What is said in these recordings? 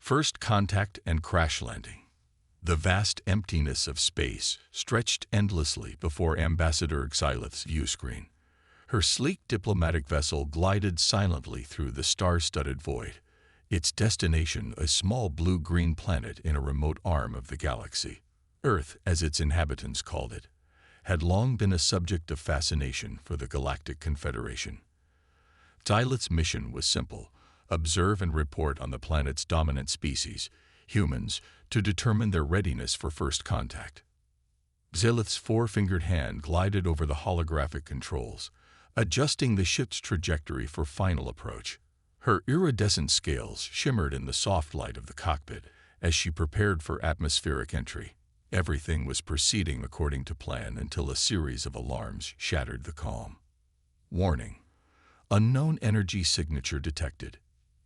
First contact and crash landing. The vast emptiness of space stretched endlessly before Ambassador Xylith's view screen. Her sleek diplomatic vessel glided silently through the star-studded void, its destination a small blue-green planet in a remote arm of the galaxy. Earth, as its inhabitants called it, had long been a subject of fascination for the Galactic Confederation. Xylith's mission was simple: observe and report on the planet's dominant species, humans, to determine their readiness for first contact. Xylith's four-fingered hand glided over the holographic controls, adjusting the ship's trajectory for final approach. Her iridescent scales shimmered in the soft light of the cockpit as she prepared for atmospheric entry. Everything was proceeding according to plan until a series of alarms shattered the calm. Warning: unknown energy signature detected.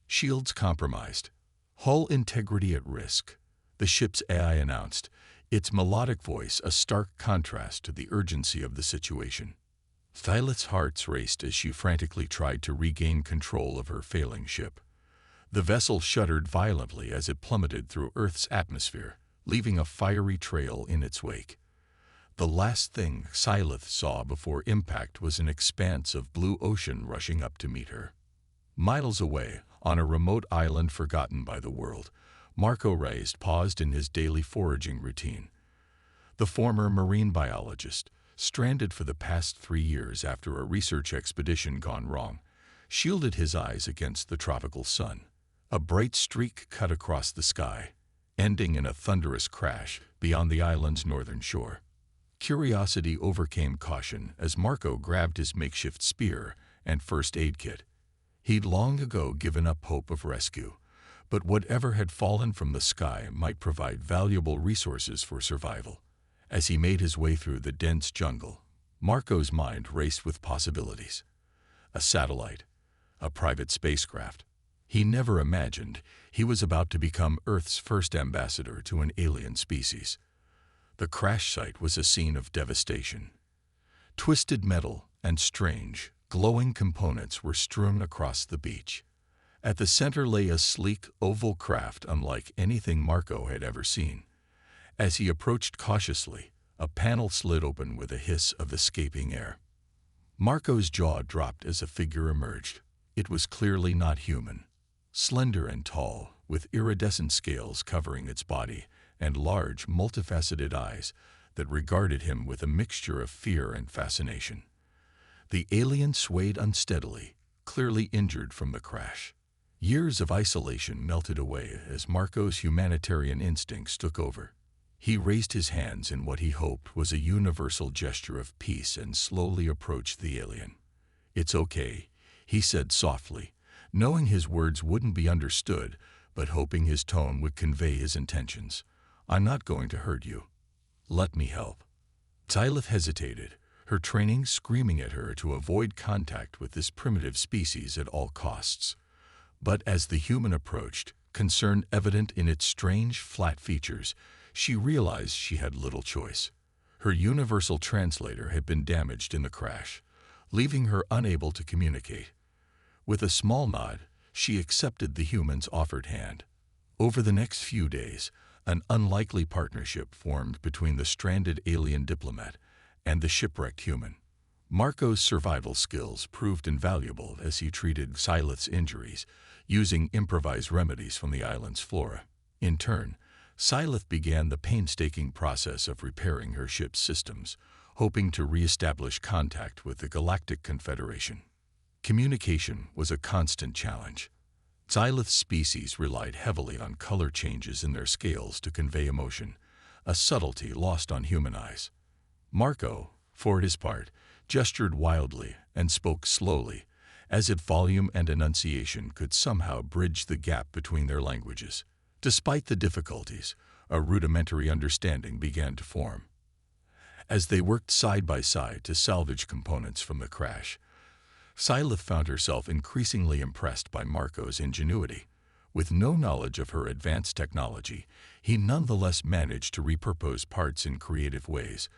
Shields compromised. Hull integrity at risk, the ship's AI announced, its melodic voice a stark contrast to the urgency of the situation. Xylith's heart raced as she frantically tried to regain control of her failing ship. The vessel shuddered violently as it plummeted through Earth's atmosphere, leaving a fiery trail in its wake. The last thing Xylith saw before impact was an expanse of blue ocean rushing up to meet her. Miles away, on a remote island forgotten by the world, Marco Reyes paused in his daily foraging routine. The former marine biologist, stranded for the past 3 years after a research expedition gone wrong, shielded his eyes against the tropical sun. A bright streak cut across the sky, ending in a thunderous crash beyond the island's northern shore. Curiosity overcame caution as Marco grabbed his makeshift spear and first aid kit. He'd long ago given up hope of rescue, but whatever had fallen from the sky might provide valuable resources for survival. As he made his way through the dense jungle, Marco's mind raced with possibilities. A satellite, a private spacecraft. He never imagined he was about to become Earth's first ambassador to an alien species. The crash site was a scene of devastation. Twisted metal and strange, glowing components were strewn across the beach. At the center lay a sleek, oval craft unlike anything Marco had ever seen. As he approached cautiously, a panel slid open with a hiss of escaping air. Marco's jaw dropped as a figure emerged. It was clearly not human. Slender and tall, with iridescent scales covering its body and large, multifaceted eyes that regarded him with a mixture of fear and fascination. The alien swayed unsteadily, clearly injured from the crash. Years of isolation melted away as Marco's humanitarian instincts took over. He raised his hands in what he hoped was a universal gesture of peace and slowly approached the alien. "It's okay," he said softly, knowing his words wouldn't be understood, but hoping his tone would convey his intentions. "I'm not going to hurt you. Let me help." Xylith hesitated, her training screaming at her to avoid contact with this primitive species at all costs. But as the human approached, concern evident in its strange, flat features, she realized she had little choice. Her universal translator had been damaged in the crash, leaving her unable to communicate. With a small nod, she accepted the human's offered hand. Over the next few days, an unlikely partnership formed between the stranded alien diplomat and the shipwrecked human. Marco's survival skills proved invaluable as he treated Xylith's injuries, using improvised remedies from the island's flora. In turn, Xylith began the painstaking process of repairing her ship's systems, hoping to re-establish contact with the Galactic Confederation. Communication was a constant challenge. Xylith's species relied heavily on color changes in their scales to convey emotion, a subtlety lost on human eyes. Marco, for his part, gestured wildly and spoke slowly, as if volume and enunciation could somehow bridge the gap between their languages. Despite the difficulties, a rudimentary understanding began to form. As they worked side by side to salvage components from the crash, Xylith found herself increasingly impressed by Marco's ingenuity. With no knowledge of her advanced technology, he nonetheless managed to repurpose parts in creative ways,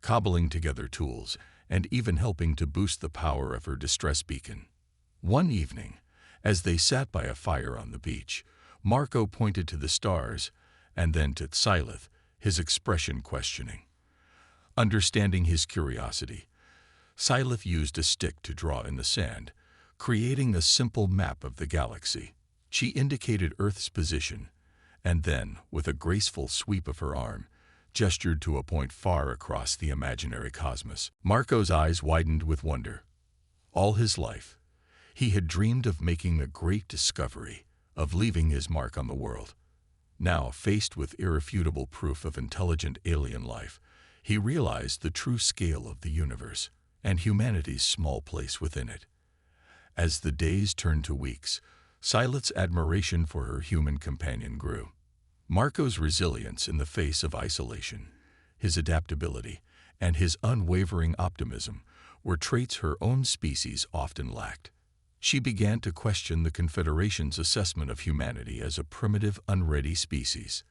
cobbling together tools and even helping to boost the power of her distress beacon. One evening, as they sat by a fire on the beach, Marco pointed to the stars, and then to Scylla, his expression questioning. Understanding his curiosity, Scylla used a stick to draw in the sand, creating a simple map of the galaxy. She indicated Earth's position, and then, with a graceful sweep of her arm, gestured to a point far across the imaginary cosmos. Marco's eyes widened with wonder. All his life, he had dreamed of making a great discovery, of leaving his mark on the world. Now, faced with irrefutable proof of intelligent alien life, he realized the true scale of the universe and humanity's small place within it. As the days turned to weeks, Scylla's admiration for her human companion grew. Marco's resilience in the face of isolation, his adaptability, and his unwavering optimism were traits her own species often lacked. She began to question the Confederation's assessment of humanity as a primitive, unready species.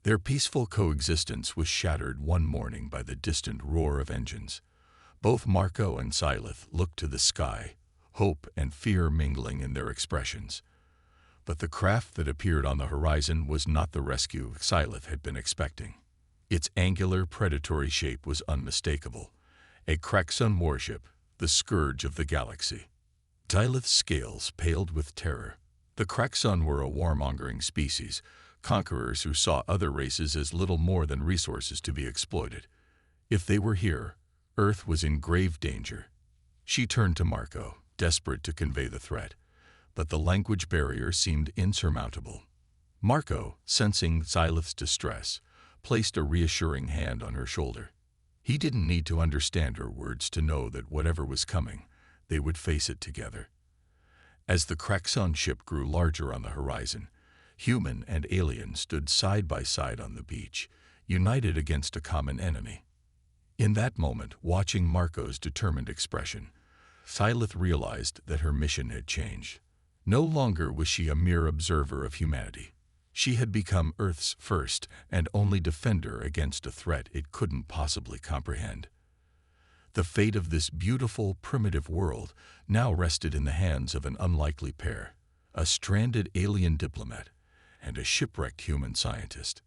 Their peaceful coexistence was shattered one morning by the distant roar of engines. Both Marco and Scylla looked to the sky, hope and fear mingling in their expressions. But the craft that appeared on the horizon was not the rescue Scylla had been expecting. Its angular, predatory shape was unmistakable. A Kraxun warship, the scourge of the galaxy. Scylla's scales paled with terror. The Kraxun were a warmongering species, conquerors who saw other races as little more than resources to be exploited. If they were here, Earth was in grave danger. She turned to Marco, desperate to convey the threat, but the language barrier seemed insurmountable. Marco, sensing Scylla's distress, placed a reassuring hand on her shoulder. He didn't need to understand her words to know that whatever was coming, they would face it together. As the Kraxun ship grew larger on the horizon, human and alien stood side by side on the beach, united against a common enemy. In that moment, watching Marco's determined expression, Scylla realized that her mission had changed. No longer was she a mere observer of humanity. She had become Earth's first and only defender against a threat it couldn't possibly comprehend. The fate of this beautiful, primitive world now rested in the hands of an unlikely pair, a stranded alien diplomat and a shipwrecked human scientist.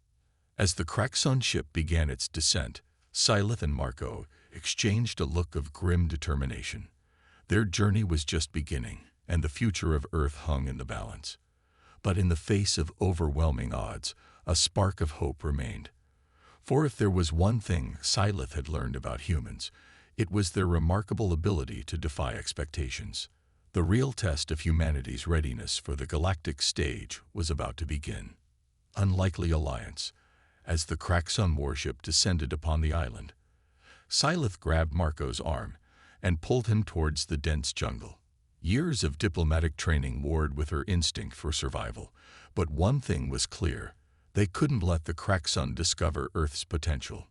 As the Kraxun ship began its descent, Scylla and Marco exchanged a look of grim determination. Their journey was just beginning, and the future of Earth hung in the balance. But in the face of overwhelming odds, a spark of hope remained. For if there was one thing Scylla had learned about humans, it was their remarkable ability to defy expectations. The real test of humanity's readiness for the galactic stage was about to begin. Unlikely alliance. As the Kraxun warship descended upon the island, Scylla grabbed Marco's arm and pulled him towards the dense jungle. Years of diplomatic training warred with her instinct for survival, but one thing was clear: they couldn't let the Kraxun discover Earth's potential.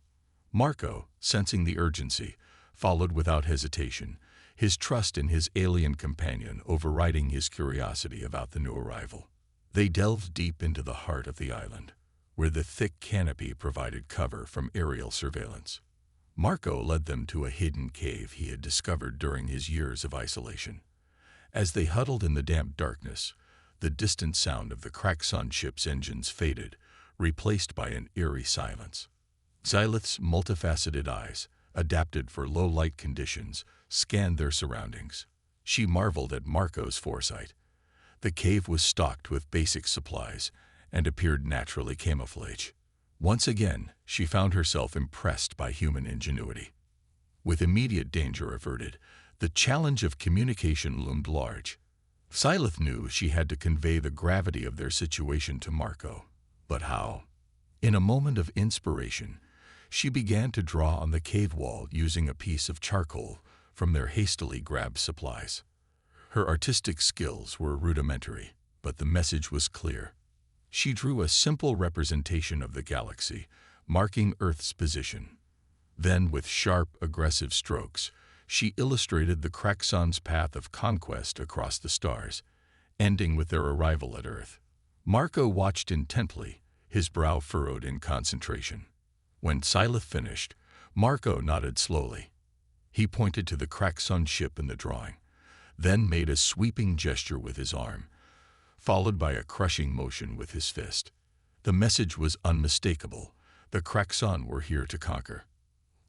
Marco, sensing the urgency, followed without hesitation, his trust in his alien companion overriding his curiosity about the new arrival. They delved deep into the heart of the island, where the thick canopy provided cover from aerial surveillance. Marco led them to a hidden cave he had discovered during his years of isolation. As they huddled in the damp darkness, the distant sound of the Kraxun ship's engines faded, replaced by an eerie silence. Scylla's multifaceted eyes, adapted for low-light conditions, scanned their surroundings. She marveled at Marco's foresight. The cave was stocked with basic supplies and appeared naturally camouflaged. Once again, she found herself impressed by human ingenuity. With immediate danger averted, the challenge of communication loomed large. Scylla knew she had to convey the gravity of their situation to Marco. But how? In a moment of inspiration, she began to draw on the cave wall using a piece of charcoal from their hastily grabbed supplies. Her artistic skills were rudimentary, but the message was clear. She drew a simple representation of the galaxy, marking Earth's position. Then, with sharp, aggressive strokes, she illustrated the Kraxun's path of conquest across the stars, ending with their arrival at Earth. Marco watched intently, his brow furrowed in concentration. When Scylla finished, Marco nodded slowly. He pointed to the Kraxun ship in the drawing, then made a sweeping gesture with his arm. followed by a crushing motion with his fist. The message was unmistakable. The Kraxon were here to conquer.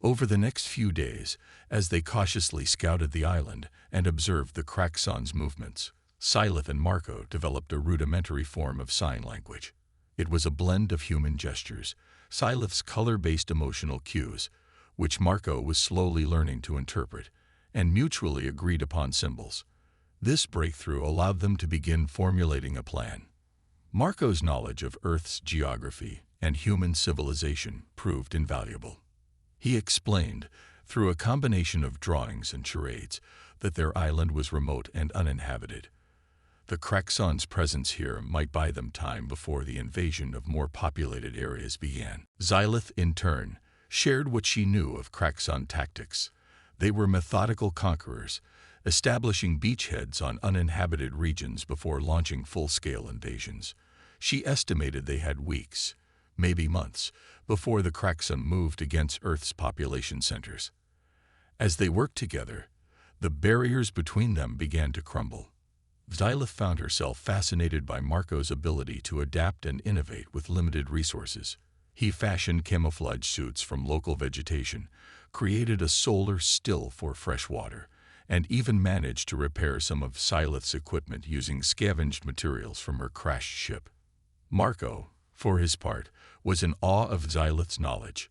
Over the next few days, as they cautiously scouted the island and observed the Kraxon's movements, Syleth and Marco developed a rudimentary form of sign language. It was a blend of human gestures, Syleth's color-based emotional cues, which Marco was slowly learning to interpret, and mutually agreed upon symbols. This breakthrough allowed them to begin formulating a plan. Marco's knowledge of Earth's geography and human civilization proved invaluable. He explained, through a combination of drawings and charades, that their island was remote and uninhabited. The Kraxon's presence here might buy them time before the invasion of more populated areas began. Syleth, in turn, shared what she knew of Kraxon tactics. They were methodical conquerors, establishing beachheads on uninhabited regions before launching full-scale invasions. She estimated they had weeks, maybe months, before the Kraxon moved against Earth's population centers. As they worked together, the barriers between them began to crumble. Syleth found herself fascinated by Marco's ability to adapt and innovate with limited resources. He fashioned camouflage suits from local vegetation, created a solar still for fresh water, and even managed to repair some of Syleth's equipment using scavenged materials from her crashed ship. Marco, for his part, was in awe of Syleth's knowledge.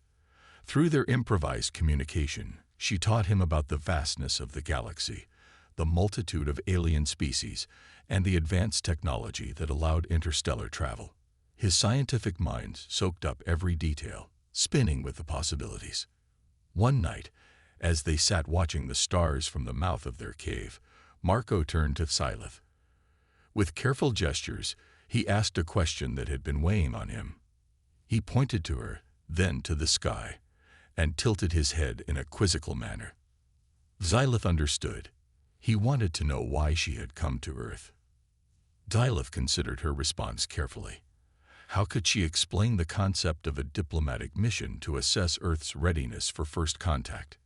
Through their improvised communication, she taught him about the vastness of the galaxy, the multitude of alien species, and the advanced technology that allowed interstellar travel. His scientific mind soaked up every detail, spinning with the possibilities. One night, as they sat watching the stars from the mouth of their cave, Marco turned to Syleth. With careful gestures, he asked a question that had been weighing on him. He pointed to her, then to the sky, and tilted his head in a quizzical manner. Syleth understood. He wanted to know why she had come to Earth. Syleth considered her response carefully. How could she explain the concept of a diplomatic mission to assess Earth's readiness for first contact?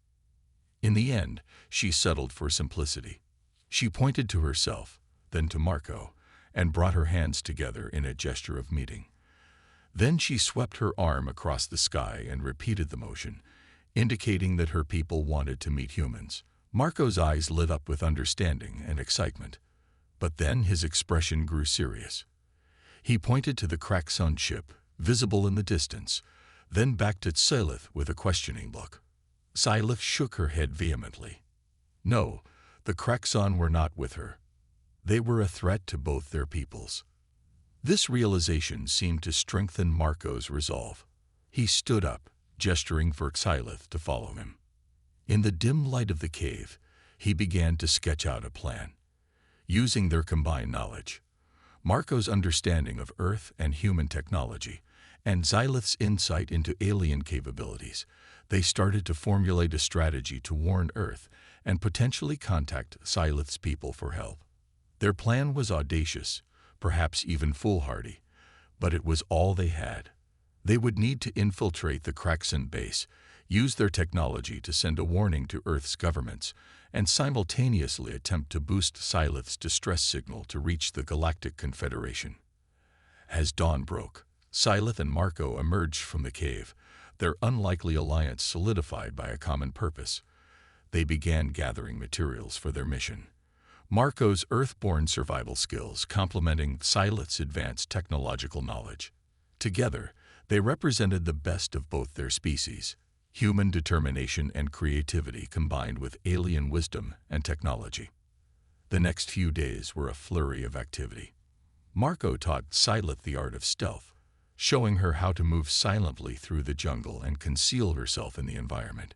In the end, she settled for simplicity. She pointed to herself, then to Marco, and brought her hands together in a gesture of meeting. Then she swept her arm across the sky and repeated the motion, indicating that her people wanted to meet humans. Marco's eyes lit up with understanding and excitement, but then his expression grew serious. He pointed to the Kraxon ship, visible in the distance, then back at Syleth with a questioning look. Syleth shook her head vehemently. No, the Kraxon were not with her. They were a threat to both their peoples. This realization seemed to strengthen Marco's resolve. He stood up, gesturing for Syleth to follow him. In the dim light of the cave, he began to sketch out a plan. Using their combined knowledge, Marco's understanding of Earth and human technology, and Syleth's insight into alien capabilities, they started to formulate a strategy to warn Earth and potentially contact Syleth's people for help. Their plan was audacious, perhaps even foolhardy, but it was all they had. They would need to infiltrate the Kraxon base, use their technology to send a warning to Earth's governments, and simultaneously attempt to boost Syleth's distress signal to reach the Galactic Confederation. As dawn broke, Syleth and Marco emerged from the cave, their unlikely alliance solidified by a common purpose. They began gathering materials for their mission. Marco's Earth-born survival skills complementing Syleth's advanced technological knowledge. Together, they represented the best of both their species, human determination and creativity combined with alien wisdom and technology. The next few days were a flurry of activity. Marco taught Syleth the art of stealth, showing her how to move silently through the jungle and conceal herself in the environment.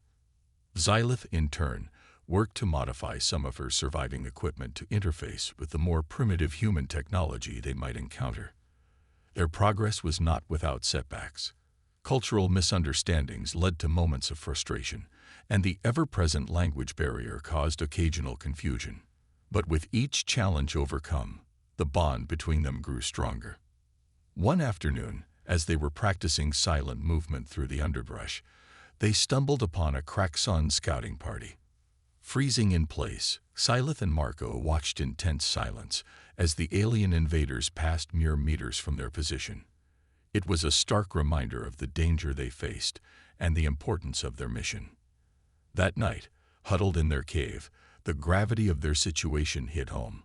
Syleth, in turn, worked to modify some of her surviving equipment to interface with the more primitive human technology they might encounter. Their progress was not without setbacks. Cultural misunderstandings led to moments of frustration, and the ever-present language barrier caused occasional confusion. But with each challenge overcome, the bond between them grew stronger. One afternoon, as they were practicing silent movement through the underbrush, they stumbled upon a Kraxon scouting party. Freezing in place, Syleth and Marco watched in tense silence as the alien invaders passed mere meters from their position. It was a stark reminder of the danger they faced and the importance of their mission. That night, huddled in their cave, the gravity of their situation hit home.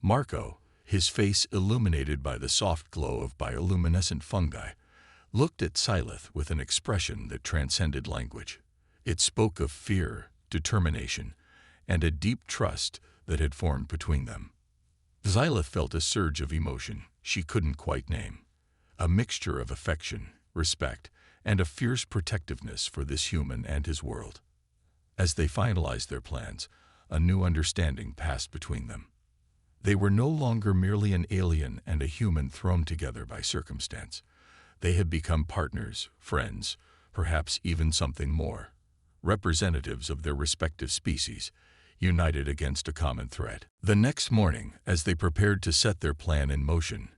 Marco, his face illuminated by the soft glow of bioluminescent fungi, looked at Syleth with an expression that transcended language. It spoke of fear, determination, and a deep trust that had formed between them. Syleth felt a surge of emotion she couldn't quite name, a mixture of affection, respect, and a fierce protectiveness for this human and his world. As they finalized their plans, a new understanding passed between them. They were no longer merely an alien and a human thrown together by circumstance. They had become partners, friends, perhaps even something more, representatives of their respective species, united against a common threat. The next morning, as they prepared to set their plan in motion,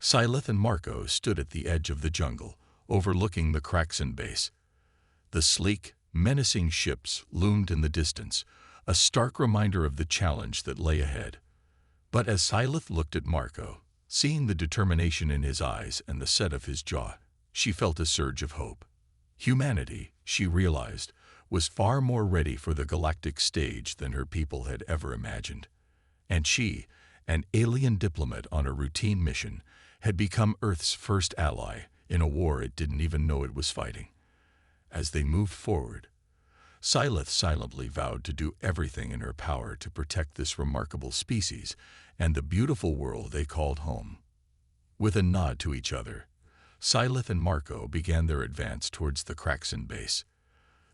Syleth and Marco stood at the edge of the jungle, overlooking the Kraxan base. The sleek, menacing ships loomed in the distance, a stark reminder of the challenge that lay ahead. But as Syleth looked at Marco, seeing the determination in his eyes and the set of his jaw, she felt a surge of hope. Humanity, she realized, was far more ready for the galactic stage than her people had ever imagined. And she, an alien diplomat on a routine mission, had become Earth's first ally in a war it didn't even know it was fighting. As they moved forward, Syleth silently vowed to do everything in her power to protect this remarkable species and the beautiful world they called home. With a nod to each other, Syleth and Marco began their advance towards the Kraxan base.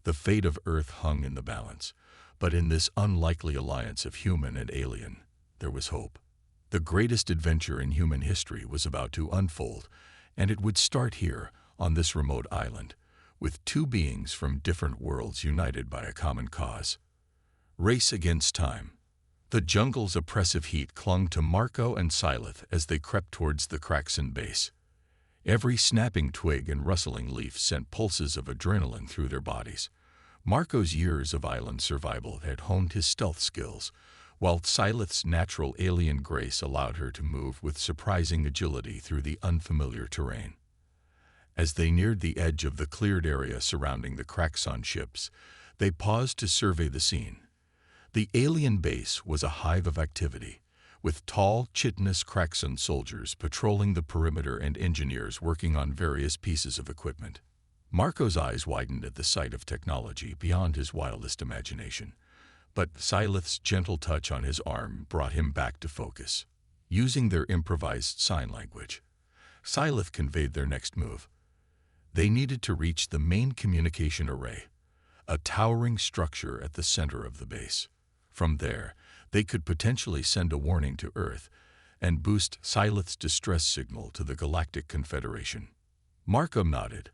The fate of Earth hung in the balance, but in this unlikely alliance of human and alien, there was hope. The greatest adventure in human history was about to unfold, and it would start here, on this remote island, with two beings from different worlds united by a common cause. Race against time. The jungle's oppressive heat clung to Marco and Syleth as they crept towards the Kraxan base. Every snapping twig and rustling leaf sent pulses of adrenaline through their bodies. Marco's years of island survival had honed his stealth skills, while Syleth's natural alien grace allowed her to move with surprising agility through the unfamiliar terrain. As they neared the edge of the cleared area surrounding the Kraxan ships, they paused to survey the scene. The alien base was a hive of activity, with tall, chitinous Kraxan soldiers patrolling the perimeter and engineers working on various pieces of equipment. Marco's eyes widened at the sight of technology beyond his wildest imagination, but Syleth's gentle touch on his arm brought him back to focus. Using their improvised sign language, Syleth conveyed their next move. They needed to reach the main communication array, a towering structure at the center of the base. From there, they could potentially send a warning to Earth and boost Syleth's distress signal to the Galactic Confederation. Marco nodded,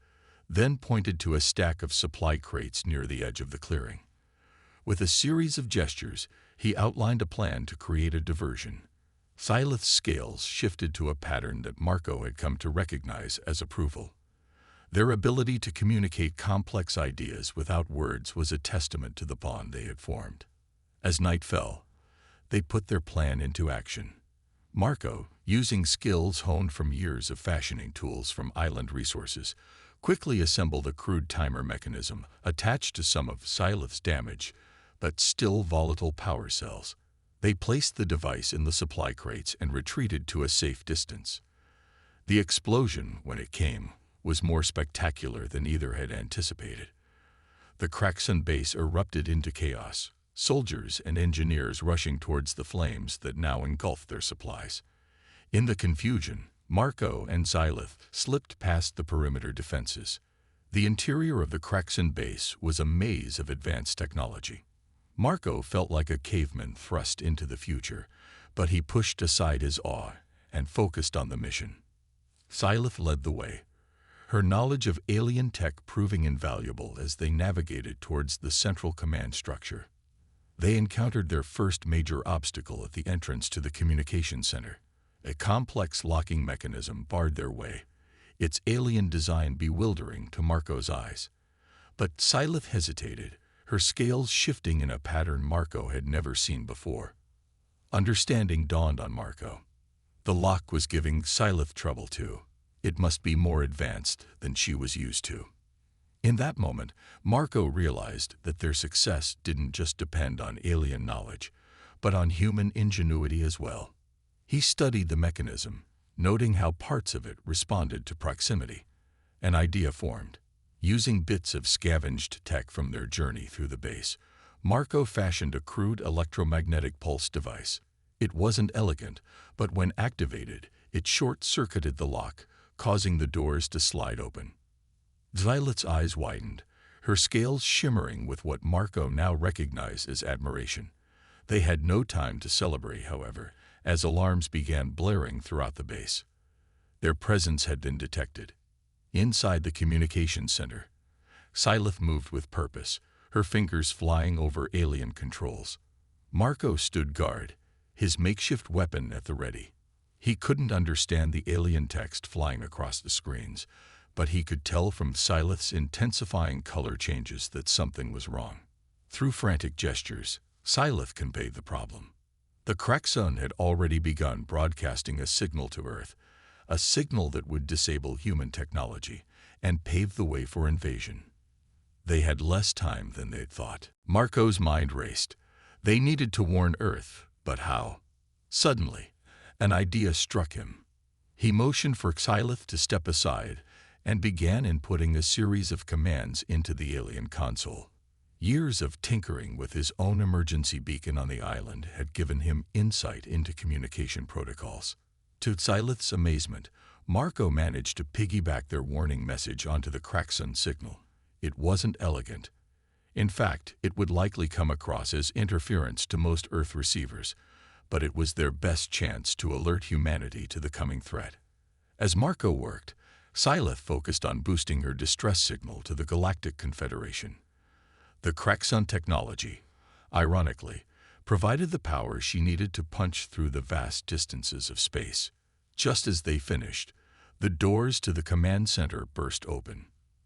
then pointed to a stack of supply crates near the edge of the clearing. With a series of gestures, he outlined a plan to create a diversion. Syleth's scales shifted to a pattern that Marco had come to recognize as approval. Their ability to communicate complex ideas without words was a testament to the bond they had formed. As night fell, they put their plan into action. Marco, using skills honed from years of fashioning tools from island resources, quickly assembled a crude timer mechanism attached to some of Syleth's damaged but still volatile power cells. They placed the device in the supply crates and retreated to a safe distance. The explosion, when it came, was more spectacular than either had anticipated. The Kraxan base erupted into chaos, soldiers and engineers rushing towards the flames that now engulfed their supplies. In the confusion, Marco and Syleth slipped past the perimeter defenses. The interior of the Kraxan base was a maze of advanced technology. Marco felt like a caveman thrust into the future, but he pushed aside his awe and focused on the mission. Syleth led the way, her knowledge of alien tech proving invaluable as they navigated towards the central command structure. They encountered their first major obstacle at the entrance to the communication center. A complex locking mechanism barred their way, its alien design bewildering to Marco's eyes. But Syleth hesitated, her scales shifting in a pattern Marco had never seen before. Understanding dawned on Marco. The lock was giving Scythe trouble too. It must be more advanced than she was used to. In that moment, Marco realized that their success didn't just depend on alien knowledge, but on human ingenuity as well. He studied the mechanism, noting how parts of it responded to proximity. An idea formed. Using bits of scavenged tech from their journey through the base, Marco fashioned a crude electromagnetic pulse device. It wasn't elegant, but when activated, it short-circuited the lock, causing the doors to slide open. Xylith's eyes widened, her scales shimmering with what Marco now recognized as admiration. They had no time to celebrate, however, as alarms began blaring throughout the base. Their presence had been detected. Inside the communications center, Scythe moved with purpose, her fingers flying over alien controls. Marco stood guard, his makeshift weapon at the ready. He couldn't understand the alien text flying across the screens, but he could tell from Scythe's intensifying color changes that something was wrong. Through frantic gestures, Scythe conveyed the problem. The Kraxun had already begun broadcasting a signal to Earth, a signal that would disable human technology and pave the way for invasion. They had less time than they'd thought. Marco's mind raced. They needed to warn Earth, but how? Suddenly, an idea struck him. He motioned for Scythe to step aside and began inputting a series of commands into the alien console. Years of tinkering with his own emergency beacon on the island had given him insight into communication protocols. To Scythe's amazement, Marco managed to piggyback their warning message onto the Kraxun signal. It wasn't elegant. In fact, it would likely come across as interference to most Earth receivers, but it was their best chance to alert humanity to the coming threat. As Marco worked, Scythe focused on boosting her distress signal to the Galactic Confederation. The Kraxun technology, ironically, provided the power she needed to punch through the vast distances of space. Just as they finished, the doors to the command center burst open.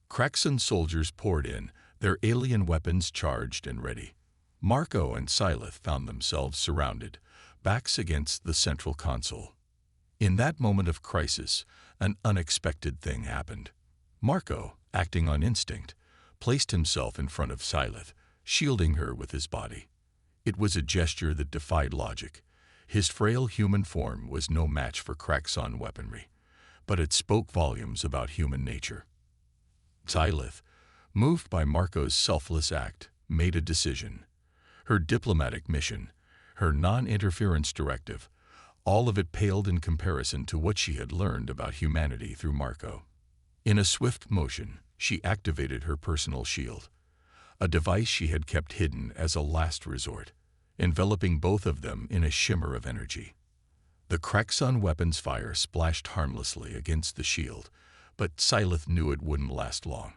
Kraxun soldiers poured in, their alien weapons charged and ready. Marco and Scythe found themselves surrounded, backs against the central console. In that moment of crisis, an unexpected thing happened. Marco, acting on instinct, placed himself in front of Scythe, shielding her with his body. It was a gesture that defied logic. His frail human form was no match for Kraxun weaponry, but it spoke volumes about human nature. Scythe, moved by Marco's selfless act, made a decision. Her diplomatic mission, her non-interference directive, all of it paled in comparison to what she had learned about humanity through Marco. In a swift motion, she activated her personal shield, a device she had kept hidden as a last resort, enveloping both of them in a shimmer of energy. The Kraxun weapon's fire splashed harmlessly against the shield, but Scythe knew it wouldn't last long.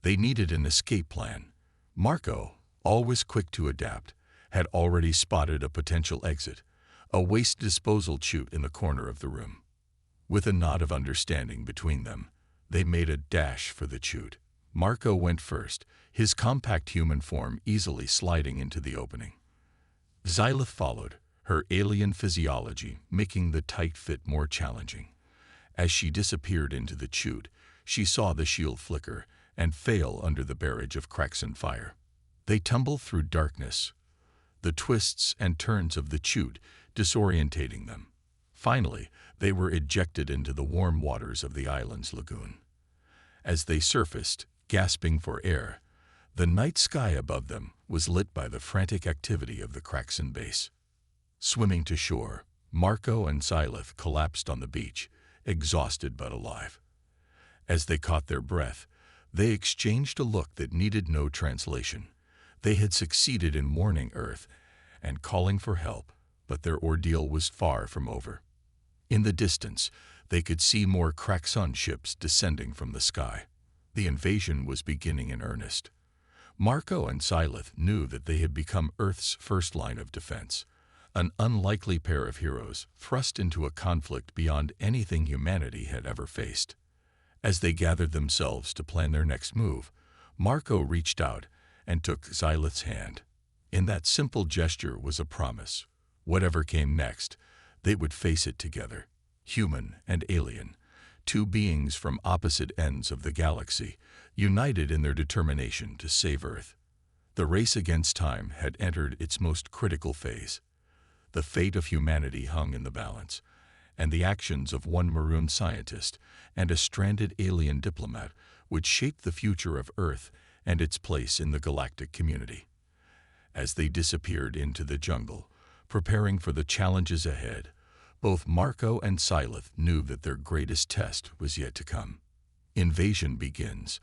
They needed an escape plan. Marco, always quick to adapt, had already spotted a potential exit, a waste disposal chute in the corner of the room. With a nod of understanding between them, they made a dash for the chute. Marco went first, his compact human form easily sliding into the opening. Scythe followed, her alien physiology making the tight fit more challenging. As she disappeared into the chute, she saw the shield flicker and fail under the barrage of Kraxun fire. They tumbled through darkness, the twists and turns of the chute disorientating them. Finally, they were ejected into the warm waters of the island's lagoon. As they surfaced, gasping for air, the night sky above them was lit by the frantic activity of the Kraxun base. Swimming to shore, Marco and Scythe collapsed on the beach, exhausted but alive. As they caught their breath, they exchanged a look that needed no translation. They had succeeded in warning Earth and calling for help, but their ordeal was far from over. In the distance, they could see more Kraxun ships descending from the sky. The invasion was beginning in earnest. Marco and Scythe knew that they had become Earth's first line of defense, an unlikely pair of heroes thrust into a conflict beyond anything humanity had ever faced. As they gathered themselves to plan their next move, Marco reached out and took Scythe's hand. In that simple gesture was a promise. Whatever came next, they would face it together, human and alien, two beings from opposite ends of the galaxy, united in their determination to save Earth. The race against time had entered its most critical phase. The fate of humanity hung in the balance, and the actions of one maroon scientist and a stranded alien diplomat would shape the future of Earth and its place in the galactic community. As they disappeared into the jungle, preparing for the challenges ahead, both Marco and Syleth knew that their greatest test was yet to come. Invasion begins.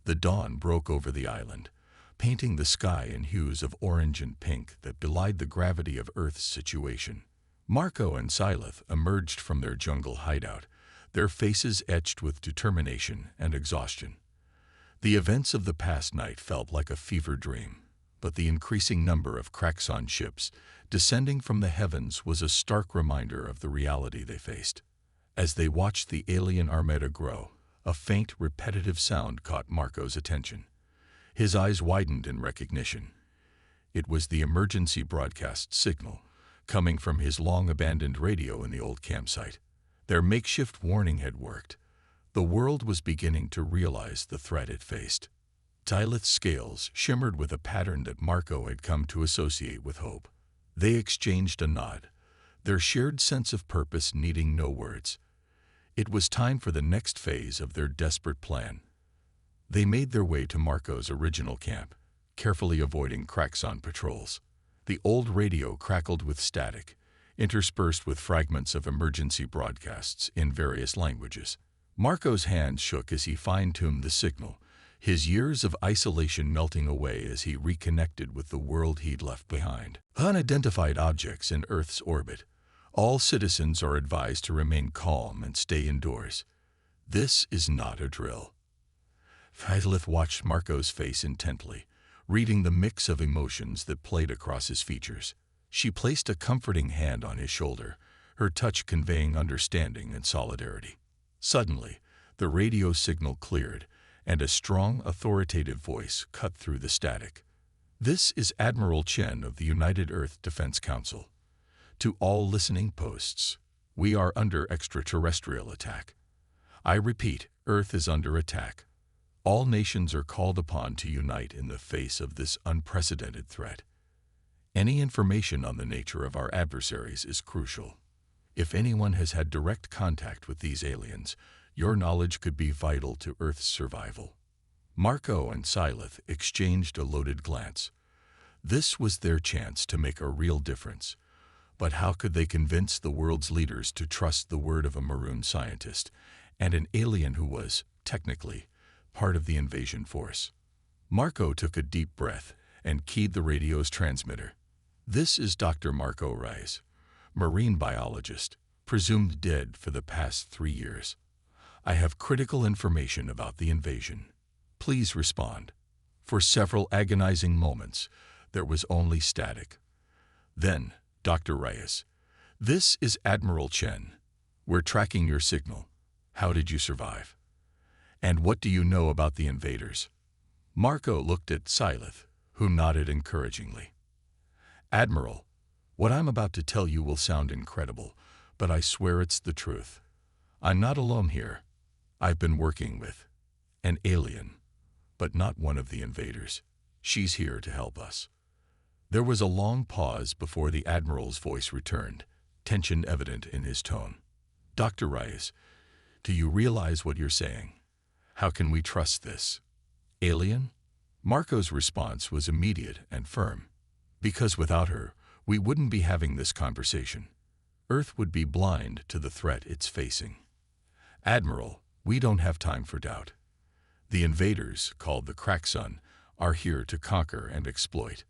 The dawn broke over the island, painting the sky in hues of orange and pink that belied the gravity of Earth's situation. Marco and Syleth emerged from their jungle hideout, their faces etched with determination and exhaustion. The events of the past night felt like a fever dream, but the increasing number of Kraxon ships descending from the heavens was a stark reminder of the reality they faced. As they watched the alien armada grow, a faint, repetitive sound caught Marco's attention. His eyes widened in recognition. It was the emergency broadcast signal, coming from his long-abandoned radio in the old campsite. Their makeshift warning had worked. The world was beginning to realize the threat it faced. Syleth's scales shimmered with a pattern that Marco had come to associate with hope. They exchanged a nod, their shared sense of purpose needing no words. It was time for the next phase of their desperate plan. They made their way to Marco's original camp, carefully avoiding Kraxon patrols. The old radio crackled with static, interspersed with fragments of emergency broadcasts in various languages. Marco's hands shook as he fine-tuned the signal, his years of isolation melting away as he reconnected with the world he'd left behind. Unidentified objects in Earth's orbit. All citizens are advised to remain calm and stay indoors. This is not a drill. Syleth watched Marco's face intently, reading the mix of emotions that played across his features. She placed a comforting hand on his shoulder, her touch conveying understanding and solidarity. Suddenly, the radio signal cleared, and a strong, authoritative voice cut through the static. "This is Admiral Chen of the United Earth Defense Council. To all listening posts, we are under extraterrestrial attack. I repeat, Earth is under attack. All nations are called upon to unite in the face of this unprecedented threat. Any information on the nature of our adversaries is crucial. If anyone has had direct contact with these aliens, your knowledge could be vital to Earth's survival." Marco and Syleth exchanged a loaded glance. This was their chance to make a real difference. But how could they convince the world's leaders to trust the word of a maroon scientist and an alien who was, technically, part of the invasion force? Marco took a deep breath and keyed the radio's transmitter. "This is Dr. Marco Reyes, marine biologist, presumed dead for the past 3 years. I have critical information about the invasion. Please respond." For several agonizing moments, there was only static. Then, "Dr. Reyes, this is Admiral Chen. We're tracking your signal. How did you survive? And what do you know about the invaders?" Marco looked at Syleth, who nodded encouragingly. "Admiral, what I'm about to tell you will sound incredible, but I swear it's the truth. I'm not alone here. I've been working with an alien, but not one of the invaders. She's here to help us." There was a long pause before the Admiral's voice returned, tension evident in his tone. "Dr. Reyes, do you realize what you're saying? How can we trust this alien?" Marco's response was immediate and firm. "Because without her, we wouldn't be having this conversation. Earth would be blind to the threat it's facing. Admiral, we don't have time for doubt. The invaders, called the Kraxon, are here to conquer and exploit.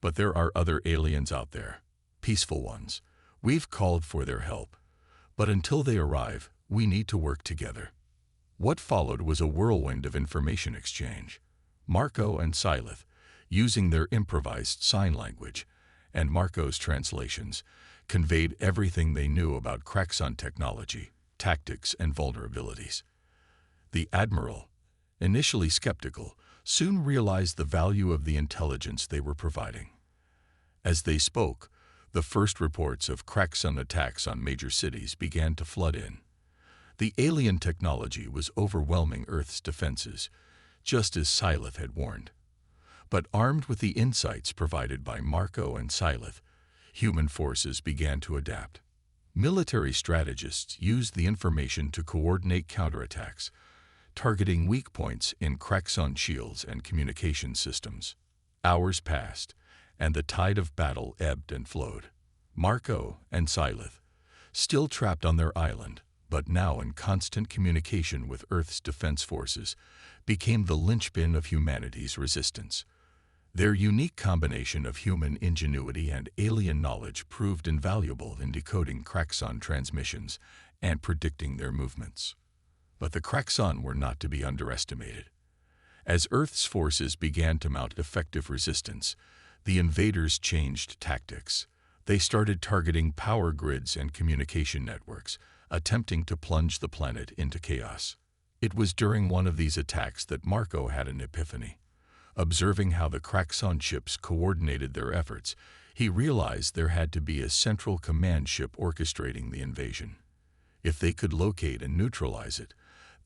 But there are other aliens out there, peaceful ones. We've called for their help. But until they arrive, we need to work together." What followed was a whirlwind of information exchange. Marco and Syleth, using their improvised sign language, and Marco's translations, conveyed everything they knew about Kraxon technology, tactics, and vulnerabilities. The Admiral, initially skeptical, soon realized the value of the intelligence they were providing. As they spoke, The first reports of Kraxun attacks on major cities began to flood in. The alien technology was overwhelming Earth's defenses, just as Syleth had warned. But armed with the insights provided by Marco and Syleth, human forces began to adapt. Military strategists used the information to coordinate counterattacks, targeting weak points in Kraxun shields and communication systems. Hours passed, and the tide of battle ebbed and flowed. Marco and Syleth, still trapped on their island, but now in constant communication with Earth's defense forces, became the linchpin of humanity's resistance. Their unique combination of human ingenuity and alien knowledge proved invaluable in decoding Kraxun transmissions and predicting their movements. But the Kraxun were not to be underestimated. As Earth's forces began to mount effective resistance, the invaders changed tactics. They started targeting power grids and communication networks, attempting to plunge the planet into chaos. It was during one of these attacks that Marco had an epiphany. Observing how the Kraxun ships coordinated their efforts, he realized there had to be a central command ship orchestrating the invasion. If they could locate and neutralize it,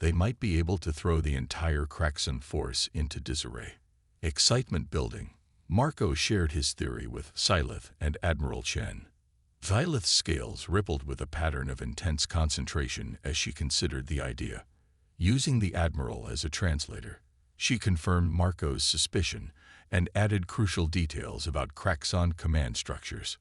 they might be able to throw the entire Kraxun force into disarray. Excitement building, Marco shared his theory with Syleth and Admiral Chen. Syleth's scales rippled with a pattern of intense concentration as she considered the idea. Using the Admiral as a translator, she confirmed Marco's suspicion and added crucial details about Kraxun command structures.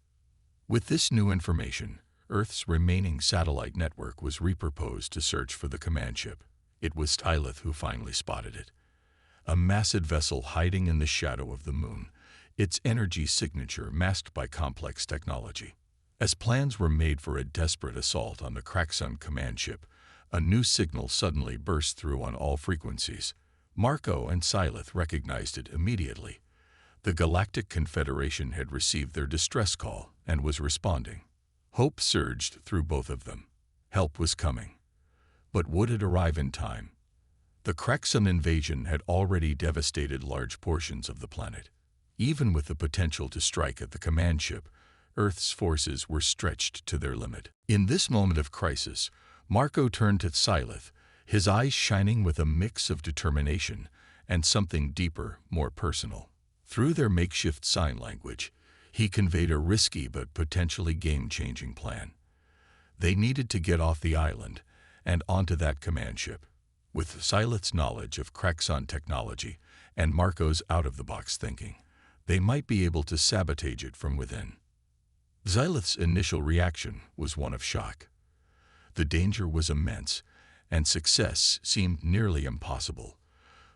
With this new information, Earth's remaining satellite network was repurposed to search for the command ship. It was Syleth who finally spotted it. A massive vessel hiding in the shadow of the moon, its energy signature masked by complex technology. As plans were made for a desperate assault on the Kraxun command ship, a new signal suddenly burst through on all frequencies. Marco and Syleth recognized it immediately. The Galactic Confederation had received their distress call and was responding. Hope surged through both of them. Help was coming. But would it arrive in time? The Kraxun invasion had already devastated large portions of the planet. Even with the potential to strike at the command ship, Earth's forces were stretched to their limit. In this moment of crisis, Marco turned to Syleth, his eyes shining with a mix of determination and something deeper, more personal. Through their makeshift sign language, he conveyed a risky but potentially game-changing plan. They needed to get off the island and onto that command ship. With Syleth's knowledge of Kraxun technology and Marco's out-of-the-box thinking, they might be able to sabotage it from within. Syleth's initial reaction was one of shock. The danger was immense, and success seemed nearly impossible.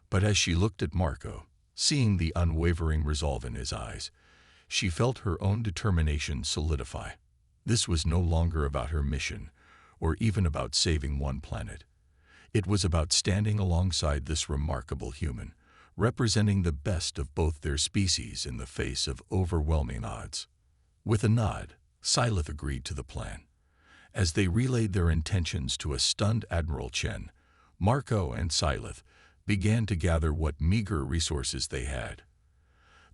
But as she looked at Marco, seeing the unwavering resolve in his eyes, she felt her own determination solidify. This was no longer about her mission, or even about saving one planet. It was about standing alongside this remarkable human, representing the best of both their species in the face of overwhelming odds. With a nod, Syleth agreed to the plan. As they relayed their intentions to a stunned Admiral Chen, Marco and Syleth began to gather what meager resources they had.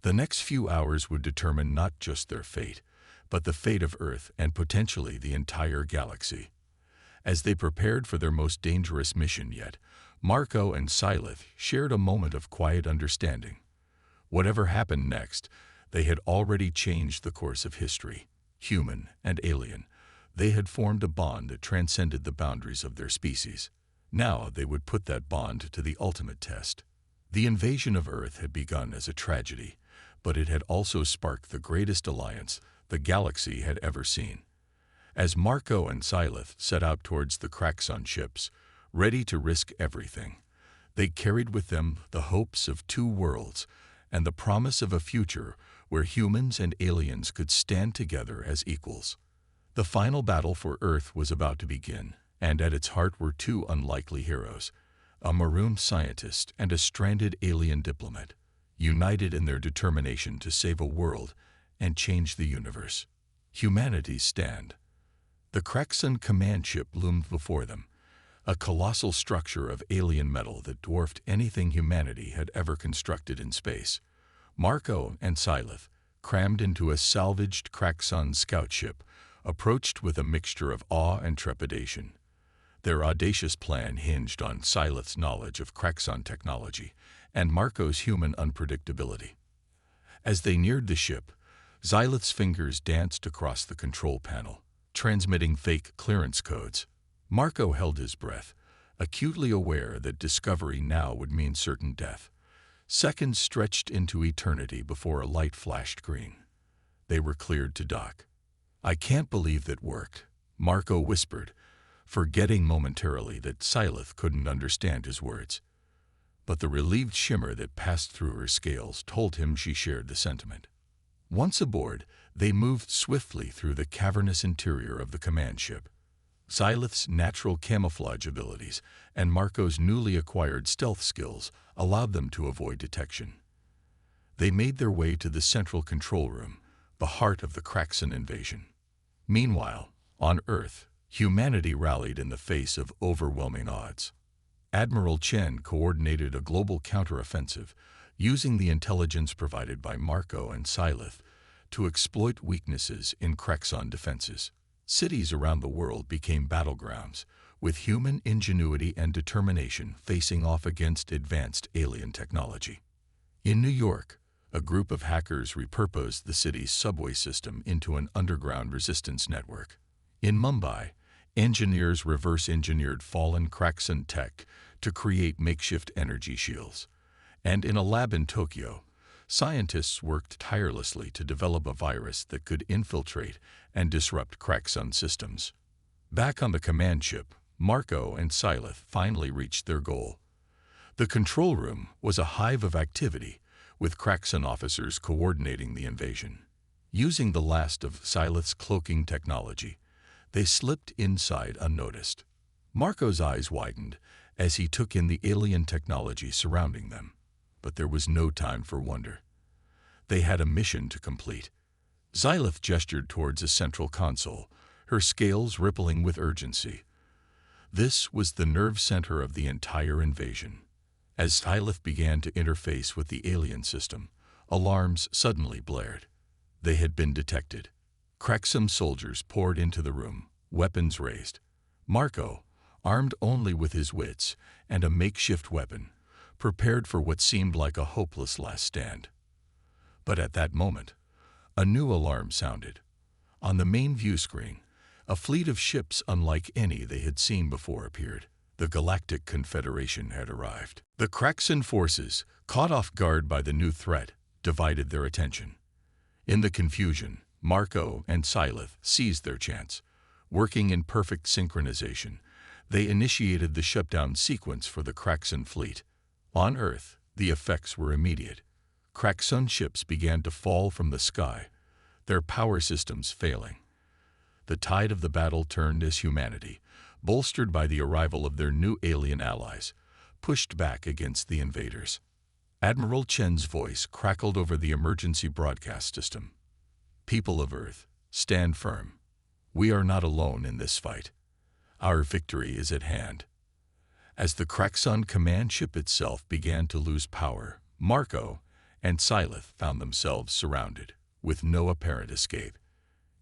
The next few hours would determine not just their fate, but the fate of Earth and potentially the entire galaxy. As they prepared for their most dangerous mission yet, Marco and Syleth shared a moment of quiet understanding. Whatever happened next, they had already changed the course of history. Human and alien, they had formed a bond that transcended the boundaries of their species. Now they would put that bond to the ultimate test. The invasion of Earth had begun as a tragedy, but it had also sparked the greatest alliance the galaxy had ever seen. As Marco and Syleth set out towards the Kraxun ships, ready to risk everything, they carried with them the hopes of two worlds and the promise of a future where humans and aliens could stand together as equals. The final battle for Earth was about to begin, and at its heart were two unlikely heroes, a marooned scientist and a stranded alien diplomat, united in their determination to save a world and change the universe. Humanity's stand. The Kraxun command ship loomed before them, a colossal structure of alien metal that dwarfed anything humanity had ever constructed in space. Marco and Syleth, crammed into a salvaged Kraxon scout ship, approached with a mixture of awe and trepidation. Their audacious plan hinged on Syleth's knowledge of Kraxon technology and Marco's human unpredictability. As they neared the ship, Syleth's fingers danced across the control panel, transmitting fake clearance codes. Marco held his breath, acutely aware that discovery now would mean certain death. Seconds stretched into eternity before a light flashed green. They were cleared to dock. "I can't believe that worked," Marco whispered, forgetting momentarily that Syleth couldn't understand his words. But the relieved shimmer that passed through her scales told him she shared the sentiment. Once aboard, they moved swiftly through the cavernous interior of the command ship. Syleth's natural camouflage abilities and Marco's newly acquired stealth skills allowed them to avoid detection. They made their way to the central control room, the heart of the Kraxon invasion. Meanwhile, on Earth, humanity rallied in the face of overwhelming odds. Admiral Chen coordinated a global counteroffensive, using the intelligence provided by Marco and Syleth to exploit weaknesses in Kraxon defenses. Cities around the world became battlegrounds, with human ingenuity and determination facing off against advanced alien technology. In New York, a group of hackers repurposed the city's subway system into an underground resistance network. In Mumbai, engineers reverse-engineered fallen Kraxon tech to create makeshift energy shields. And in a lab in Tokyo, scientists worked tirelessly to develop a virus that could infiltrate and disrupt Kraxon systems. Back on the command ship, Marco and Syleth finally reached their goal. The control room was a hive of activity, with Kraxon officers coordinating the invasion. Using the last of Syleth's cloaking technology, they slipped inside unnoticed. Marco's eyes widened as he took in the alien technology surrounding them. But there was no time for wonder. They had a mission to complete. Syleth gestured towards a central console, her scales rippling with urgency. This was the nerve center of the entire invasion. As Syleth began to interface with the alien system, alarms suddenly blared. They had been detected. Kraxon soldiers poured into the room, weapons raised. Marco, armed only with his wits and a makeshift weapon, prepared for what seemed like a hopeless last stand. But at that moment, a new alarm sounded. On the main view screen, a fleet of ships unlike any they had seen before appeared. The Galactic Confederation had arrived. The Kraxon forces, caught off guard by the new threat, divided their attention. In the confusion, Marco and Syleth seized their chance. Working in perfect synchronization, they initiated the shutdown sequence for the Kraxon fleet. On Earth, the effects were immediate. Kraxon ships began to fall from the sky, their power systems failing. The tide of the battle turned as humanity, bolstered by the arrival of their new alien allies, pushed back against the invaders. Admiral Chen's voice crackled over the emergency broadcast system. "People of Earth, stand firm. We are not alone in this fight. Our victory is at hand." As the Kraxon command ship itself began to lose power, Marco and Syleth found themselves surrounded, with no apparent escape.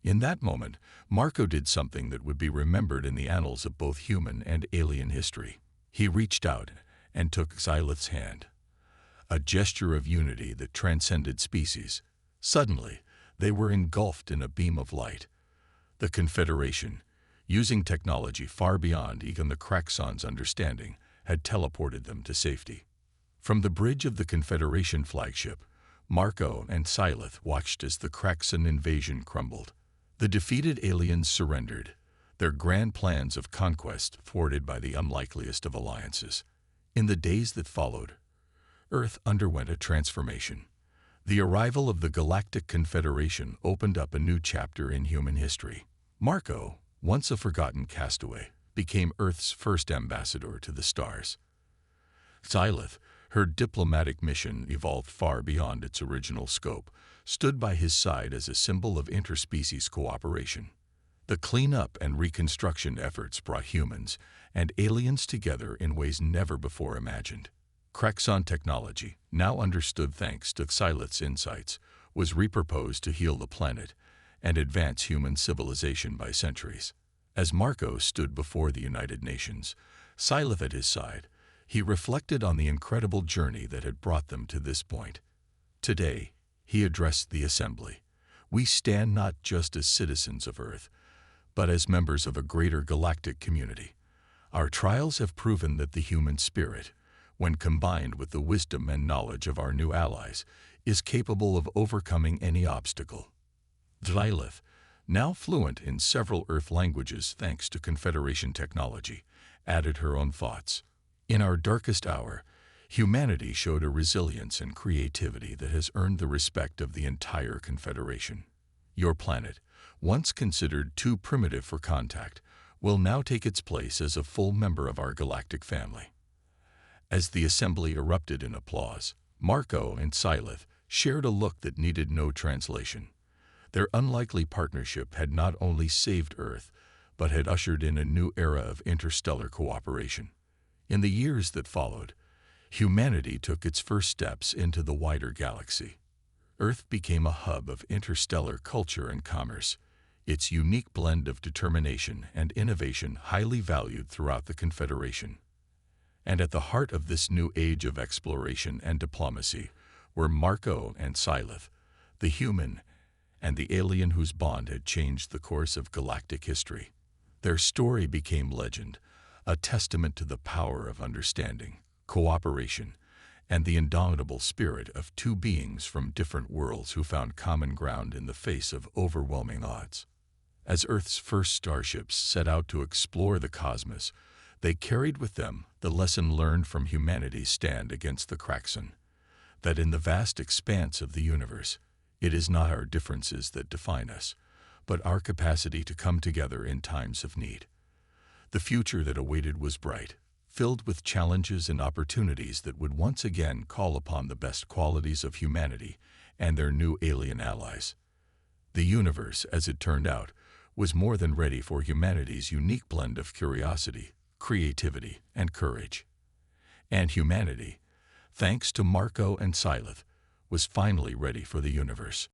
In that moment, Marco did something that would be remembered in the annals of both human and alien history. He reached out and took Syleth's hand, a gesture of unity that transcended species. Suddenly, they were engulfed in a beam of light. The Confederation, using technology far beyond even the Kraxon's understanding, had teleported them to safety. From the bridge of the Confederation flagship, Marco and Syleth watched as the Kraxon invasion crumbled. The defeated aliens surrendered, their grand plans of conquest thwarted by the unlikeliest of alliances. In the days that followed, Earth underwent a transformation. The arrival of the Galactic Confederation opened up a new chapter in human history. Marco, once a forgotten castaway, became Earth's first ambassador to the stars. Syleth, her diplomatic mission evolved far beyond its original scope, stood by his side as a symbol of interspecies cooperation. The cleanup and reconstruction efforts brought humans and aliens together in ways never before imagined. Kraxon technology, now understood thanks to Syleth's insights, was repurposed to heal the planet and advance human civilization by centuries. As Marco stood before the United Nations, Scylla at his side, he reflected on the incredible journey that had brought them to this point. Today, he addressed the assembly. We stand not just as citizens of Earth, but as members of a greater galactic community. Our trials have proven that the human spirit, when combined with the wisdom and knowledge of our new allies, is capable of overcoming any obstacle. Lilith, now fluent in several Earth languages thanks to Confederation technology, added her own thoughts. In our darkest hour, humanity showed a resilience and creativity that has earned the respect of the entire Confederation. Your planet, once considered too primitive for contact, will now take its place as a full member of our galactic family. As the assembly erupted in applause, Marco and Scylla shared a look that needed no translation. Their unlikely partnership had not only saved Earth, but had ushered in a new era of interstellar cooperation. In the years that followed, humanity took its first steps into the wider galaxy. Earth became a hub of interstellar culture and commerce, its unique blend of determination and innovation highly valued throughout the Confederation. And at the heart of this new age of exploration and diplomacy were Marco and Scylla, the human and the alien whose bond had changed the course of galactic history. Their story became legend, a testament to the power of understanding, cooperation, and the indomitable spirit of two beings from different worlds who found common ground in the face of overwhelming odds. As Earth's first starships set out to explore the cosmos, they carried with them the lesson learned from humanity's stand against the Kraxon, that in the vast expanse of the universe, it is not our differences that define us, but our capacity to come together in times of need. The future that awaited was bright, filled with challenges and opportunities that would once again call upon the best qualities of humanity and their new alien allies. The universe, as it turned out, was more than ready for humanity's unique blend of curiosity, creativity, and courage. And humanity, thanks to Marco and Scylla, was finally ready for the universe.